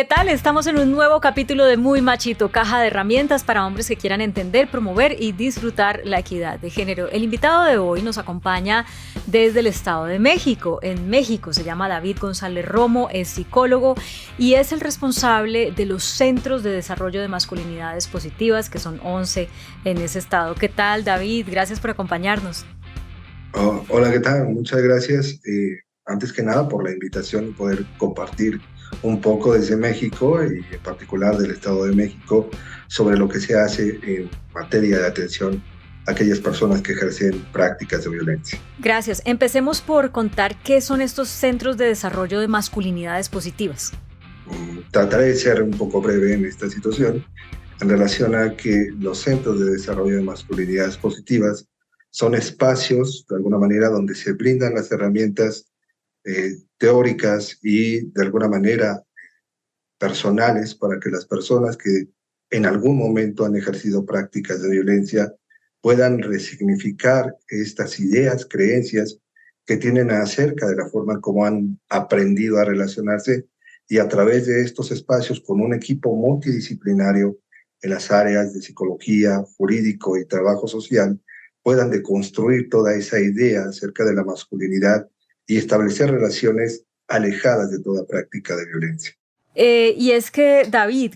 ¿Qué tal? Estamos en un nuevo capítulo de Muy Machito, caja de herramientas para hombres que quieran entender, promover y disfrutar la equidad de género. El invitado de hoy nos acompaña desde el Estado de México. En México se llama David González Romo, es psicólogo y es el responsable de los Centros de Desarrollo de Masculinidades Positivas, que son 11 en ese estado. ¿Qué tal, David? Gracias por acompañarnos. Hola, ¿qué tal? Muchas gracias. Antes que nada por la invitación y poder compartir un poco desde México y en particular del Estado de México sobre lo que se hace en materia de atención a aquellas personas que ejercen prácticas de violencia. Gracias. Empecemos por contar qué son estos Centros de Desarrollo de Masculinidades Positivas. Trataré de ser un poco breve en esta situación en relación a que los Centros de Desarrollo de Masculinidades Positivas son espacios, de alguna manera, donde se brindan las herramientas teóricas y, de alguna manera, personales para que las personas que en algún momento han ejercido prácticas de violencia puedan resignificar estas ideas, creencias que tienen acerca de la forma como han aprendido a relacionarse y a través de estos espacios con un equipo multidisciplinario en las áreas de psicología, jurídico y trabajo social puedan deconstruir toda esa idea acerca de la masculinidad y establecer relaciones alejadas de toda práctica de violencia. Y es que, David,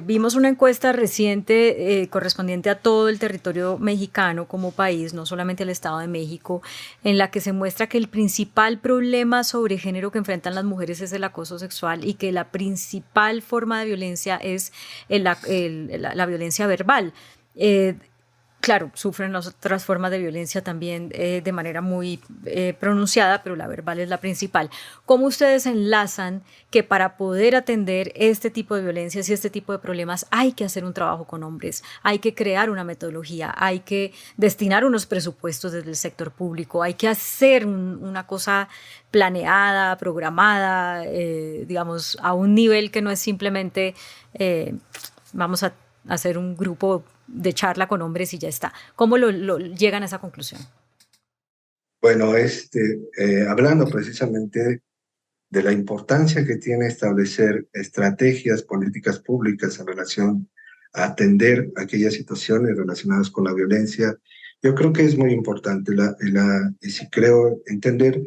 vimos una encuesta reciente correspondiente a todo el territorio mexicano como país, no solamente al Estado de México, en la que se muestra que el principal problema sobre género que enfrentan las mujeres es el acoso sexual y que la principal forma de violencia es la violencia verbal. Eh, Claro, sufren las otras formas de violencia también de manera muy pronunciada, pero la verbal es la principal. ¿Cómo ustedes enlazan que para poder atender este tipo de violencias y este tipo de problemas hay que hacer un trabajo con hombres, hay que crear una metodología, hay que destinar unos presupuestos desde el sector público, hay que hacer una cosa planeada, programada, digamos, a un nivel que no es simplemente vamos a hacer un grupo de charla con hombres y ya está? ¿Cómo llegan a esa conclusión? Bueno, hablando precisamente de la importancia que tiene establecer estrategias, políticas públicas en relación a atender aquellas situaciones relacionadas con la violencia, yo creo que es muy importante. Y si creo entender,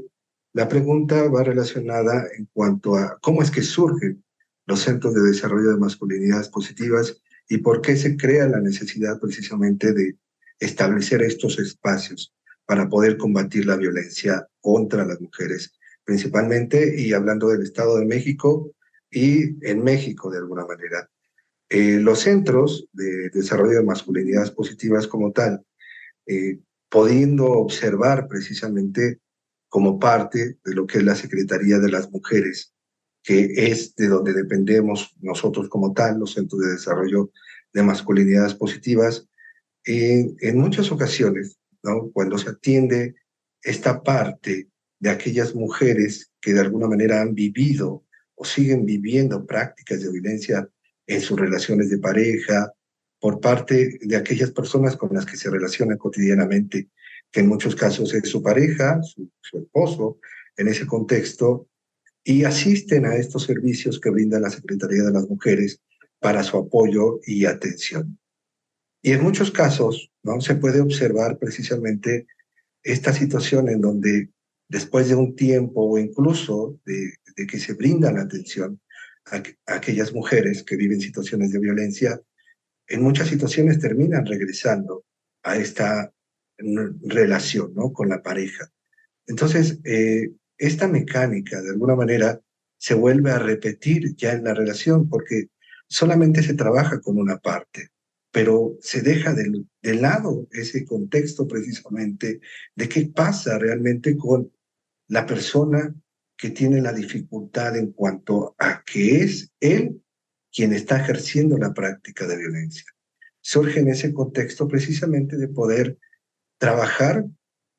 la pregunta va relacionada en cuanto a cómo es que surgen los centros de desarrollo de masculinidades positivas y por qué se crea la necesidad precisamente de establecer estos espacios para poder combatir la violencia contra las mujeres principalmente, y hablando del Estado de México y en México de alguna manera. Los centros de desarrollo de masculinidades positivas como tal, pudiendo observar precisamente como parte de lo que es la Secretaría de las Mujeres, que es de donde dependemos nosotros como tal, los centros de desarrollo de masculinidades positivas, en muchas ocasiones, ¿no? Cuando se atiende esta parte de aquellas mujeres que de alguna manera han vivido o siguen viviendo prácticas de violencia en sus relaciones de pareja, por parte de aquellas personas con las que se relacionan cotidianamente, que en muchos casos es su pareja, su esposo, en ese contexto, y asisten a estos servicios que brinda la Secretaría de las Mujeres para su apoyo y atención. Y en muchos casos, ¿no?, se puede observar precisamente esta situación en donde después de un tiempo o incluso de que se brinda la atención a aquellas mujeres que viven situaciones de violencia, en muchas situaciones terminan regresando a esta relación, ¿no?, con la pareja. Entonces, esta mecánica de alguna manera se vuelve a repetir ya en la relación porque solamente se trabaja con una parte, pero se deja de lado ese contexto precisamente de qué pasa realmente con la persona que tiene la dificultad en cuanto a que es él quien está ejerciendo la práctica de violencia. Surge en ese contexto precisamente de poder trabajar,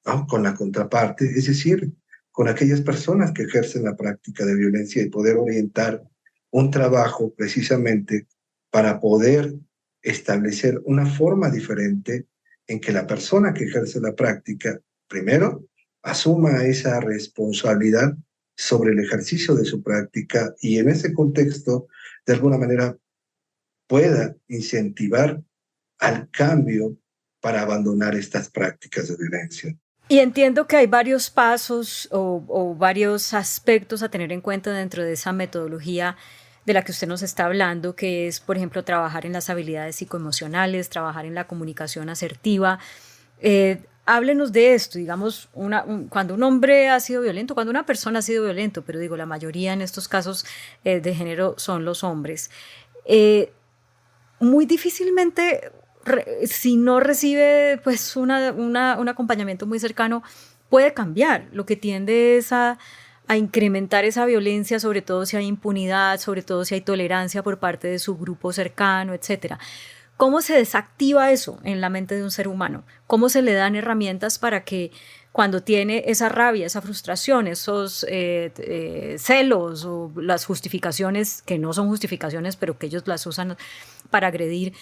¿no?, con la contraparte, es decir, con aquellas personas que ejercen la práctica de violencia y poder orientar un trabajo precisamente para poder establecer una forma diferente en que la persona que ejerce la práctica, primero, asuma esa responsabilidad sobre el ejercicio de su práctica y en ese contexto de alguna manera pueda incentivar al cambio para abandonar estas prácticas de violencia. Y entiendo que hay varios pasos o varios aspectos a tener en cuenta dentro de esa metodología de la que usted nos está hablando, que es, por ejemplo, trabajar en las habilidades psicoemocionales, trabajar en la comunicación asertiva. Háblenos de esto, digamos, cuando un hombre ha sido violento, cuando una persona ha sido violento, pero digo, la mayoría en estos casos de género son los hombres. Eh, Muy difícilmente, si no recibe pues un acompañamiento muy cercano, puede cambiar. Lo que tiende es a incrementar esa violencia, sobre todo si hay impunidad, sobre todo si hay tolerancia por parte de su grupo cercano, etcétera. ¿Cómo se desactiva eso en la mente de un ser humano? ¿Cómo se le dan herramientas para que cuando tiene esa rabia, esa frustración, esos celos o las justificaciones, que no son justificaciones, pero que ellos las usan para agredir,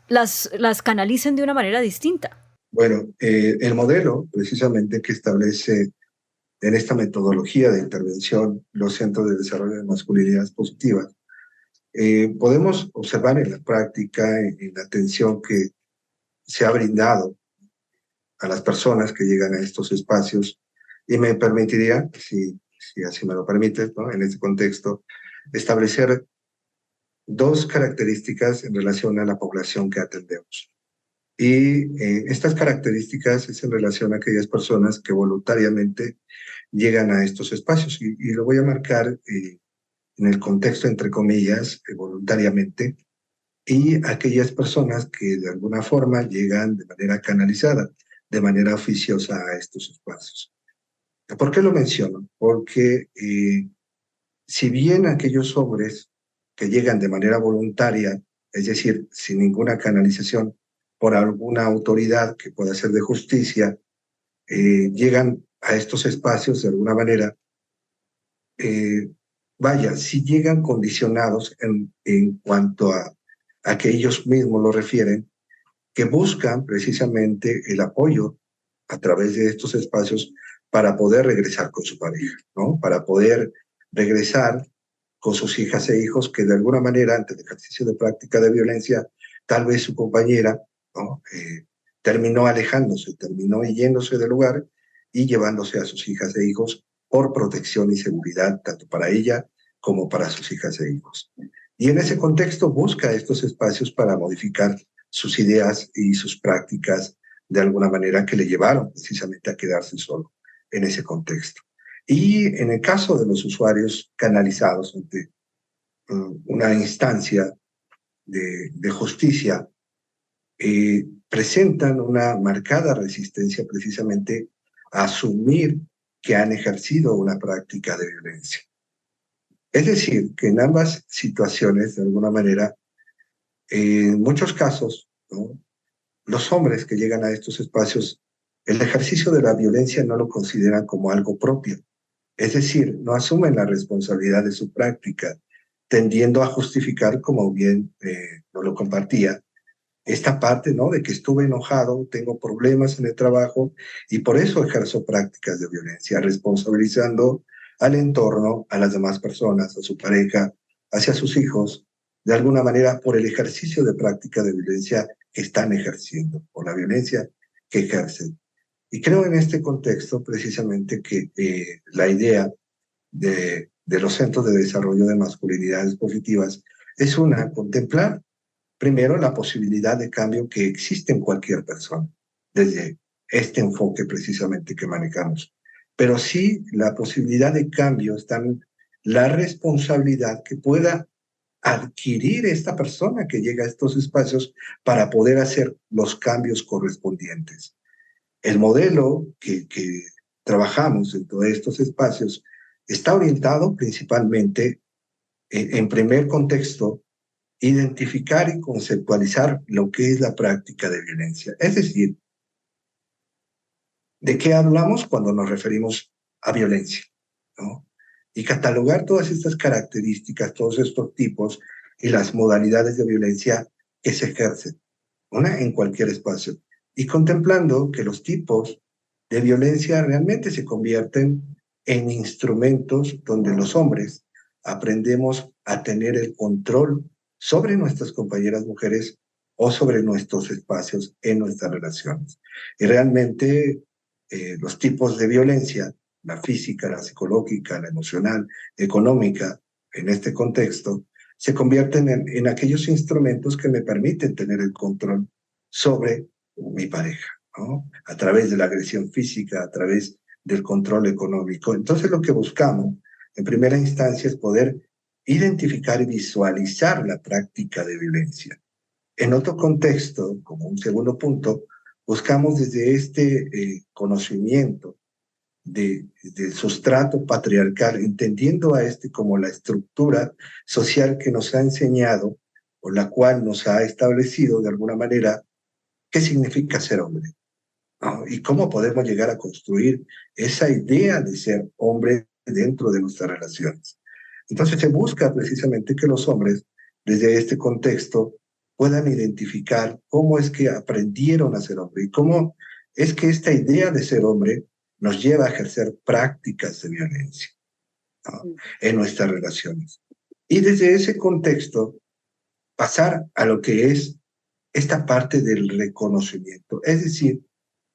las canalicen de una manera distinta? Bueno, el modelo precisamente que establece en esta metodología de intervención los centros de desarrollo de masculinidades positivas, podemos observar en la práctica, en la atención que se ha brindado a las personas que llegan a estos espacios, y me permitiría, si así me lo permites, ¿no?, en este contexto, establecer dos características en relación a la población que atendemos. Y estas características es en relación a aquellas personas que voluntariamente llegan a estos espacios, y lo voy a marcar en el contexto, entre comillas, voluntariamente, y aquellas personas que de alguna forma llegan de manera canalizada, de manera oficiosa a estos espacios. ¿Por qué lo menciono? Porque si bien aquellos hombres que llegan de manera voluntaria, es decir, sin ninguna canalización por alguna autoridad que pueda ser de justicia, llegan a estos espacios de alguna manera, vaya, si llegan condicionados en cuanto a que ellos mismos lo refieren, que buscan precisamente el apoyo a través de estos espacios para poder regresar con su pareja, ¿no? Para poder regresar con sus hijas e hijos que de alguna manera, ante el ejercicio de práctica de violencia, tal vez su compañera, ¿no?, terminó alejándose, terminó yéndose del lugar y llevándose a sus hijas e hijos por protección y seguridad, tanto para ella como para sus hijas e hijos. Y en ese contexto busca estos espacios para modificar sus ideas y sus prácticas de alguna manera que le llevaron precisamente a quedarse solo en ese contexto. Y en el caso de los usuarios canalizados ante una instancia de justicia, presentan una marcada resistencia precisamente a asumir que han ejercido una práctica de violencia. Es decir, que en ambas situaciones, de alguna manera, en muchos casos, ¿no?, los hombres que llegan a estos espacios, el ejercicio de la violencia no lo consideran como algo propio. Es decir, no asumen la responsabilidad de su práctica, tendiendo a justificar, como bien no lo compartía, esta parte, ¿no?, de que estuve enojado, tengo problemas en el trabajo y por eso ejerzo prácticas de violencia, responsabilizando al entorno, a las demás personas, a su pareja, hacia sus hijos, de alguna manera por el ejercicio de práctica de violencia que están ejerciendo, o la violencia que ejercen. Y creo en este contexto precisamente que la idea de los centros de desarrollo de masculinidades positivas es contemplar primero la posibilidad de cambio que existe en cualquier persona, desde este enfoque precisamente que manejamos. Pero sí la posibilidad de cambio está en la responsabilidad que pueda adquirir esta persona que llega a estos espacios para poder hacer los cambios correspondientes. El modelo que trabajamos en todos estos espacios está orientado principalmente, en primer contexto, identificar y conceptualizar lo que es la práctica de violencia. Es decir, ¿de qué hablamos cuando nos referimos a violencia?, ¿no? Y catalogar todas estas características, todos estos tipos y las modalidades de violencia que se ejercen, una en cualquier espacio, y contemplando que los tipos de violencia realmente se convierten en instrumentos donde los hombres, aprendemos a tener el control sobre nuestras compañeras mujeres o sobre nuestros espacios en nuestras relaciones. Y realmente los tipos de violencia, la física, la psicológica, la emocional, económica, en este contexto, se convierten en aquellos instrumentos que me permiten tener el control sobre mi pareja, ¿no? A través de la agresión física, a través del control económico. Entonces lo que buscamos en primera instancia es poder identificar y visualizar la práctica de violencia. En otro contexto, como un segundo punto, buscamos desde este conocimiento del sustrato patriarcal, entendiendo a este como la estructura social que nos ha enseñado o la cual nos ha establecido de alguna manera qué significa ser hombre, ¿no? Y cómo podemos llegar a construir esa idea de ser hombre dentro de nuestras relaciones. Entonces se busca precisamente que los hombres, desde este contexto, puedan identificar cómo es que aprendieron a ser hombre y cómo es que esta idea de ser hombre nos lleva a ejercer prácticas de violencia, ¿no? En nuestras relaciones. Y desde ese contexto, pasar a lo que es esta parte del reconocimiento, es decir,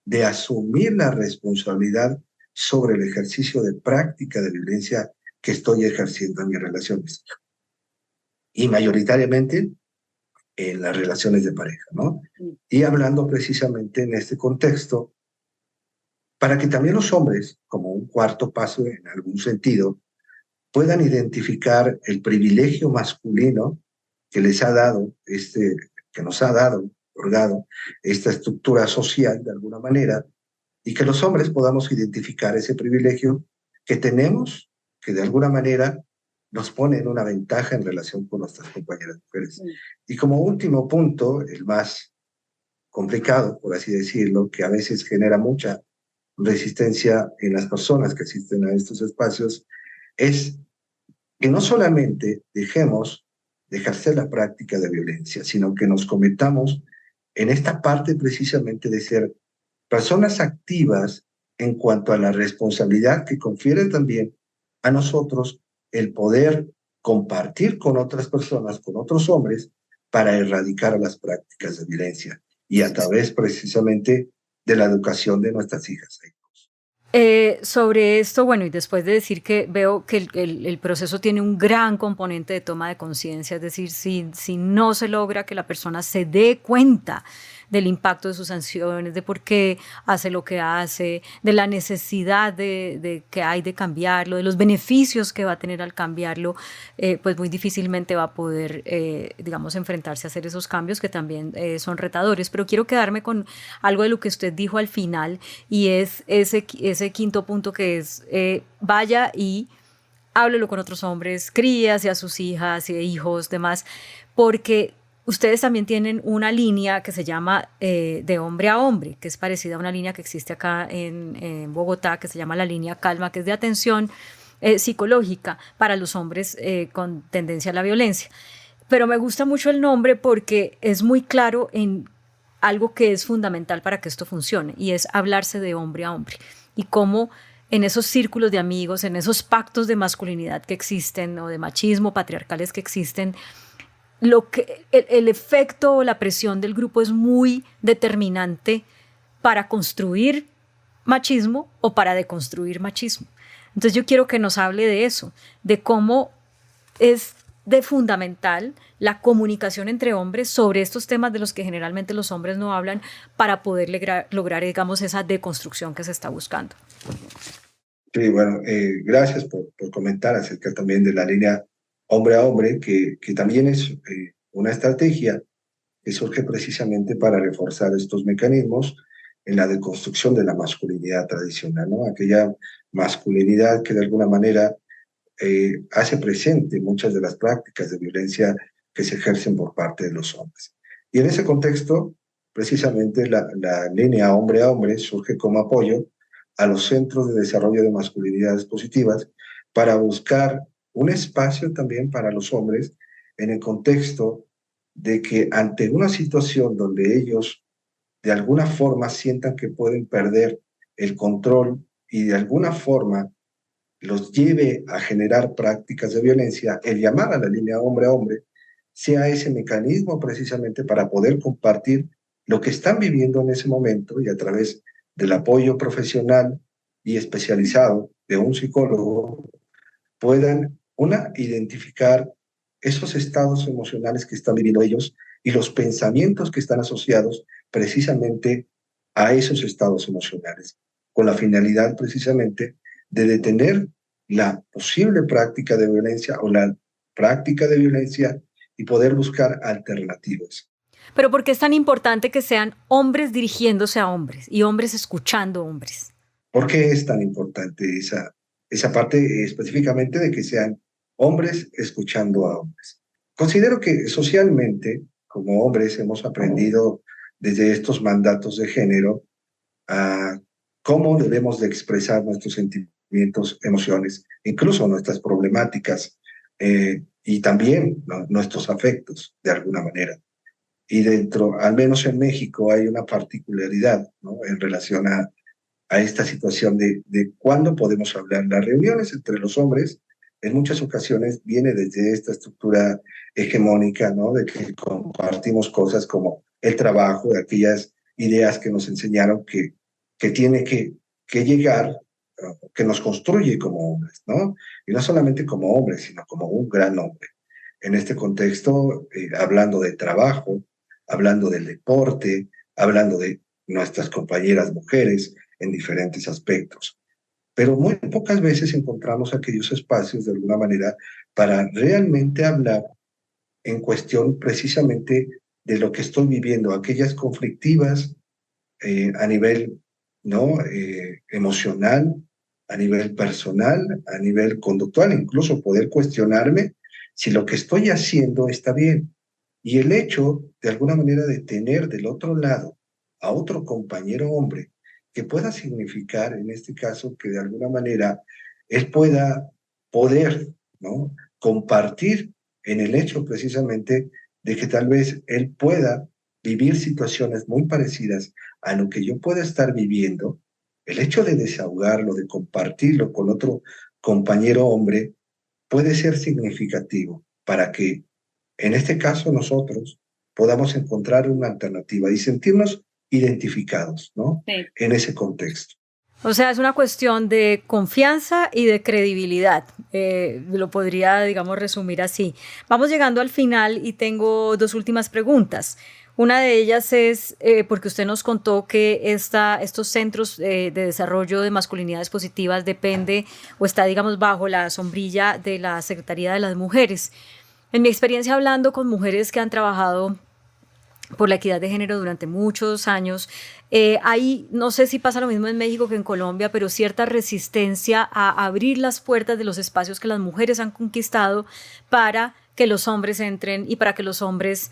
de asumir la responsabilidad sobre el ejercicio de práctica de violencia que estoy ejerciendo en mis relaciones. Y mayoritariamente en las relaciones de pareja, ¿no? Y hablando precisamente en este contexto, para que también los hombres, como un cuarto paso en algún sentido, puedan identificar el privilegio masculino que les ha dado, que nos ha dado, otorgado esta estructura social de alguna manera, y que los hombres podamos identificar ese privilegio que tenemos, que de alguna manera nos pone en una ventaja en relación con nuestras compañeras mujeres. Y como último punto, el más complicado, por así decirlo, que a veces genera mucha resistencia en las personas que asisten a estos espacios, es que no solamente dejemos de ejercer la práctica de violencia, sino que nos cometamos en esta parte precisamente de ser personas activas en cuanto a la responsabilidad que confiere también a nosotros el poder compartir con otras personas, con otros hombres, para erradicar las prácticas de violencia y a través precisamente de la educación de nuestras hijas. Sobre esto, bueno, y después de decir que veo que el proceso tiene un gran componente de toma de conciencia, es decir, si no se logra que la persona se dé cuenta del impacto de sus sanciones, de por qué hace lo que hace, de la necesidad de que hay de cambiarlo, de los beneficios que va a tener al cambiarlo, pues muy difícilmente va a poder, digamos, enfrentarse a hacer esos cambios que también son retadores. Pero quiero quedarme con algo de lo que usted dijo al final, y es ese quinto punto que es vaya y háblelo con otros hombres, crías y a sus hijas y hijos, demás, porque ustedes también tienen una línea que se llama de hombre a hombre, que es parecida a una línea que existe acá en Bogotá, que se llama la línea Calma, que es de atención psicológica para los hombres con tendencia a la violencia. Pero me gusta mucho el nombre porque es muy claro en algo que es fundamental para que esto funcione, y es hablarse de hombre a hombre. Y cómo en esos círculos de amigos, en esos pactos de masculinidad que existen o de machismo patriarcales que existen, el efecto o la presión del grupo es muy determinante para construir machismo o para deconstruir machismo. Entonces yo quiero que nos hable de eso, de cómo es de fundamental la comunicación entre hombres sobre estos temas de los que generalmente los hombres no hablan, para poder lograr, digamos, esa deconstrucción que se está buscando. Sí, bueno, gracias por comentar acerca también de la línea hombre a hombre, que también es una estrategia que surge precisamente para reforzar estos mecanismos en la deconstrucción de la masculinidad tradicional, ¿no? Aquella masculinidad que de alguna manera hace presente muchas de las prácticas de violencia que se ejercen por parte de los hombres. Y en ese contexto, precisamente la línea hombre a hombre surge como apoyo a los centros de desarrollo de masculinidades positivas para buscar un espacio también para los hombres en el contexto de que ante una situación donde ellos de alguna forma sientan que pueden perder el control y de alguna forma los lleve a generar prácticas de violencia, el llamar a la línea hombre a hombre sea ese mecanismo precisamente para poder compartir lo que están viviendo en ese momento y a través del apoyo profesional y especializado de un psicólogo puedan, una, identificar esos estados emocionales que están viviendo ellos y los pensamientos que están asociados precisamente a esos estados emocionales, con la finalidad precisamente de detener la posible práctica de violencia o la práctica de violencia y poder buscar alternativas. Pero ¿por qué es tan importante que sean hombres dirigiéndose a hombres y hombres escuchando hombres? ¿Por qué es tan importante esa parte específicamente de que sean hombres escuchando a hombres? Considero que socialmente, como hombres, hemos aprendido desde estos mandatos de género a cómo debemos de expresar nuestros sentimientos, emociones, incluso nuestras problemáticas y también, ¿no?, nuestros afectos, de alguna manera. Y dentro, al menos en México, hay una particularidad, ¿no?, en relación a esta situación de cuándo podemos hablar. Las reuniones entre los hombres en muchas ocasiones viene desde esta estructura hegemónica, ¿no?, de que compartimos cosas como el trabajo, de aquellas ideas que nos enseñaron que tiene que llegar, que nos construye como hombres, ¿no? Y no solamente como hombres, sino como un gran hombre. En este contexto, hablando de trabajo, hablando del deporte, hablando de nuestras compañeras mujeres en diferentes aspectos. Pero muy pocas veces encontramos aquellos espacios de alguna manera para realmente hablar en cuestión precisamente de lo que estoy viviendo, aquellas conflictivas a nivel, ¿no?, emocional, a nivel personal, a nivel conductual, incluso poder cuestionarme si lo que estoy haciendo está bien. Y el hecho, de alguna manera, de tener del otro lado a otro compañero hombre que pueda significar, en este caso, que de alguna manera él pueda poder, ¿no?, compartir en el hecho precisamente de que tal vez él pueda vivir situaciones muy parecidas a lo que yo pueda estar viviendo, el hecho de desahogarlo, de compartirlo con otro compañero hombre, puede ser significativo para que, en este caso, nosotros podamos encontrar una alternativa y sentirnos identificados, ¿no?, Sí. en ese contexto. O sea, es una cuestión de confianza y de credibilidad. Lo podría, digamos, resumir así. Vamos llegando al final y tengo dos últimas preguntas. Una de ellas es, porque usted nos contó que estos centros de desarrollo de masculinidades positivas depende o está, digamos, bajo la sombrilla de la Secretaría de las Mujeres. En mi experiencia hablando con mujeres que han trabajado por la equidad de género durante muchos años. Hay, no sé si pasa lo mismo en México que en Colombia, pero cierta resistencia a abrir las puertas de los espacios que las mujeres han conquistado para que los hombres entren y para que los hombres,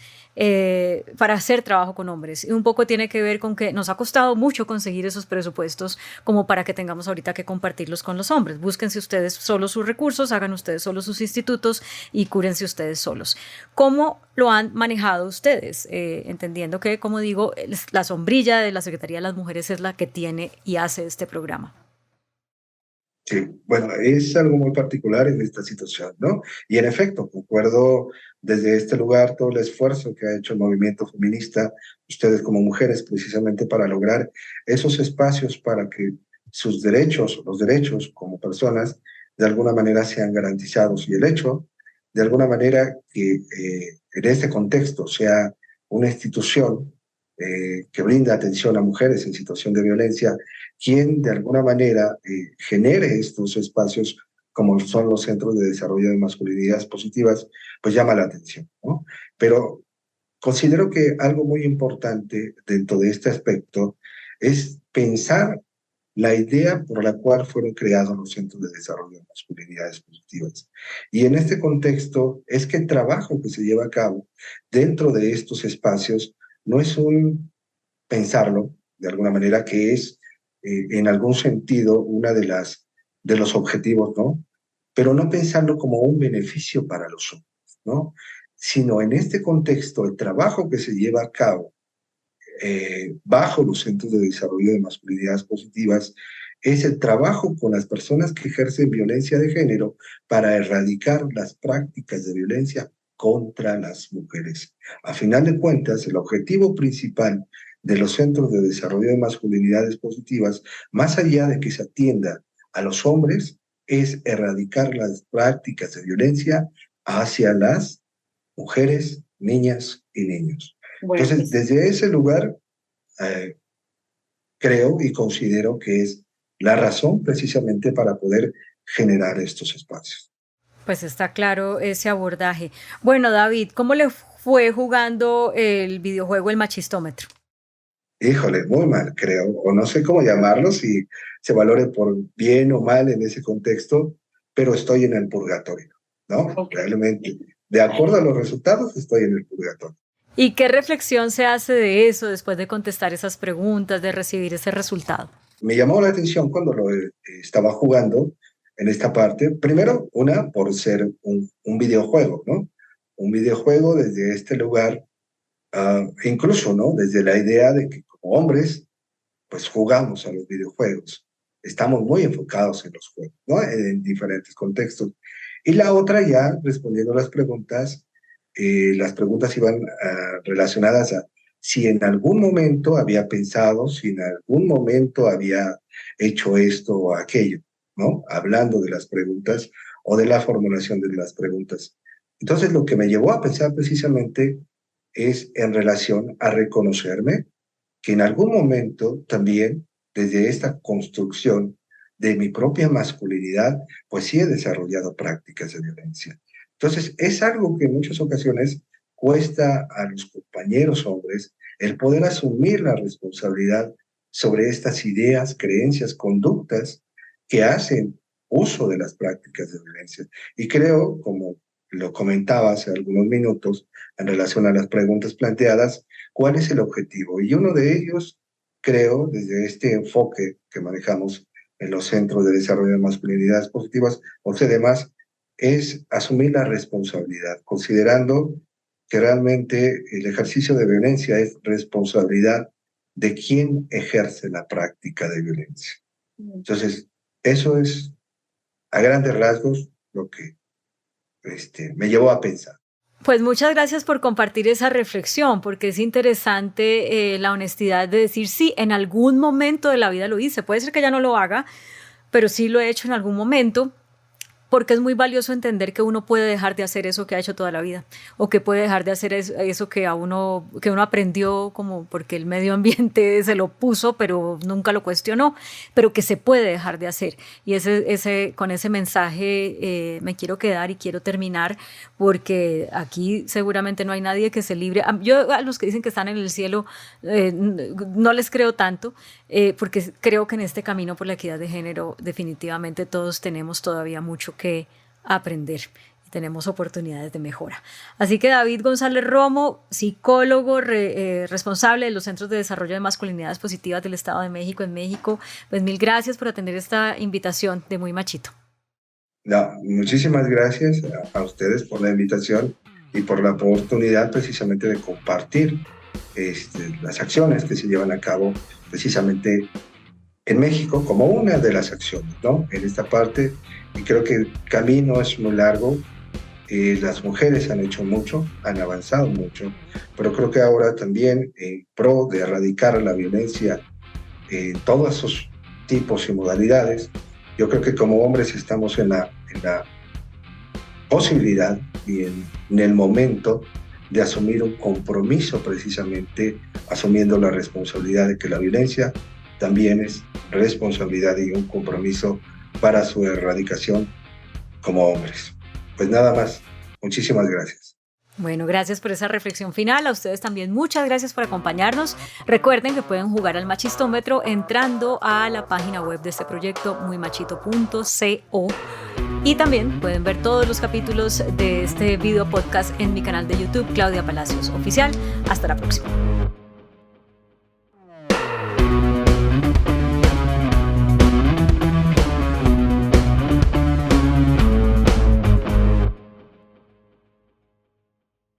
para hacer trabajo con hombres. Y un poco tiene que ver con que nos ha costado mucho conseguir esos presupuestos como para que tengamos ahorita que compartirlos con los hombres. Búsquense ustedes solos sus recursos, hagan ustedes solos sus institutos y cúrense ustedes solos. ¿Cómo lo han manejado ustedes? Entendiendo que, como digo, la sombrilla de la Secretaría de las Mujeres es la que tiene y hace este programa. Sí, bueno, es algo muy particular en esta situación, ¿no? Y en efecto, concuerdo desde este lugar todo el esfuerzo que ha hecho el movimiento feminista, ustedes como mujeres, precisamente para lograr esos espacios para que sus derechos, los derechos como personas, de alguna manera sean garantizados. Y el hecho, de alguna manera, que en este contexto sea una institución que brinda atención a mujeres en situación de violencia, quien de alguna manera genere estos espacios como son los centros de desarrollo de masculinidades positivas, pues llama la atención, ¿no? Pero considero que algo muy importante dentro de este aspecto es pensar la idea por la cual fueron creados los centros de desarrollo de masculinidades positivas. Y en este contexto es que el trabajo que se lleva a cabo dentro de estos espacios no es un pensarlo, de alguna manera, que es en algún sentido una de los objetivos, ¿no? Pero no pensarlo como un beneficio para los hombres, ¿no? Sino en este contexto, el trabajo que se lleva a cabo bajo los Centros de Desarrollo de Masculinidades Positivas es el trabajo con las personas que ejercen violencia de género para erradicar las prácticas de violencia contra las mujeres. A final de cuentas, el objetivo principal de los Centros de Desarrollo de Masculinidades Positivas, más allá de que se atienda a los hombres, es erradicar las prácticas de violencia hacia las mujeres, niñas y niños. Bueno, Entonces, desde ese lugar, creo y considero que es la razón precisamente para poder generar estos espacios. pues está claro ese abordaje. Bueno, David, ¿cómo le fue jugando el videojuego El Machistómetro? Híjole, muy mal, creo, o no sé cómo llamarlo, si se valore por bien o mal en ese contexto, pero estoy en el purgatorio, ¿no? Okay. Realmente, de acuerdo a los resultados, estoy en el purgatorio. ¿Y qué reflexión se hace de eso después de contestar esas preguntas, de recibir ese resultado? Me llamó la atención cuando lo estaba jugando en esta parte. Primero, por ser un videojuego, ¿no? Un videojuego desde este lugar, incluso, ¿no? Desde la idea de que como hombres, pues jugamos a los videojuegos. Estamos muy enfocados en los juegos, ¿no? En diferentes contextos. Y la otra, ya respondiendo a las preguntas iban relacionadas a si en algún momento había pensado, si en algún momento había hecho esto o aquello, ¿no? Hablando de las preguntas o de la formulación de las preguntas. Entonces, lo que me llevó a pensar precisamente es en relación a reconocerme que en algún momento también, desde esta construcción de mi propia masculinidad, pues sí he desarrollado prácticas de violencia. Entonces, es algo que en muchas ocasiones cuesta a los compañeros hombres el poder asumir la responsabilidad sobre estas ideas, creencias, conductas que hacen uso de las prácticas de violencia. Y creo, como lo comentaba hace algunos minutos, en relación a las preguntas planteadas, ¿cuál es el objetivo? Y uno de ellos, creo, desde este enfoque que manejamos en los Centros de Desarrollo de Masculinidades Positivas, o sea, demás, es asumir la responsabilidad, considerando que realmente el ejercicio de violencia es responsabilidad de quien ejerce la práctica de violencia. Entonces, eso es a grandes rasgos lo que me llevó a pensar. Pues muchas gracias por compartir esa reflexión, porque es interesante la honestidad de decir, sí, en algún momento de la vida lo hice. Puede ser que ya no lo haga, pero sí lo he hecho en algún momento, porque es muy valioso entender que uno puede dejar de hacer eso que ha hecho toda la vida, o que puede dejar de hacer eso que uno aprendió como porque el medio ambiente se lo puso, pero nunca lo cuestionó, pero que se puede dejar de hacer. Y con ese mensaje me quiero quedar y quiero terminar, porque aquí seguramente no hay nadie que se libre. Yo a los que dicen que están en el cielo no les creo tanto, porque creo que en este camino por la equidad de género definitivamente todos tenemos todavía mucho que aprender y tenemos oportunidades de mejora. Así que David González Romo, psicólogo responsable de los Centros de Desarrollo de Masculinidades Positivas del Estado de México en México, pues mil gracias por atender esta invitación de Muy Machito. No, muchísimas gracias a ustedes por la invitación y por la oportunidad precisamente de compartir las acciones que se llevan a cabo precisamente en México como una de las acciones, ¿no? En esta parte, y creo que el camino es muy largo, las mujeres han hecho mucho, han avanzado mucho, pero creo que ahora también en pro de erradicar la violencia en todos sus tipos y modalidades, yo creo que como hombres estamos en la posibilidad y en el momento de asumir un compromiso precisamente, asumiendo la responsabilidad de que la violencia también es responsabilidad y un compromiso para su erradicación como hombres. Pues nada más, muchísimas gracias. Bueno, gracias por esa reflexión final. A ustedes también muchas gracias por acompañarnos. Recuerden que pueden jugar al machistómetro entrando a la página web de este proyecto, muymachito.co. Y también pueden ver todos los capítulos de este video podcast en mi canal de YouTube, Claudia Palacios Oficial. Hasta la próxima.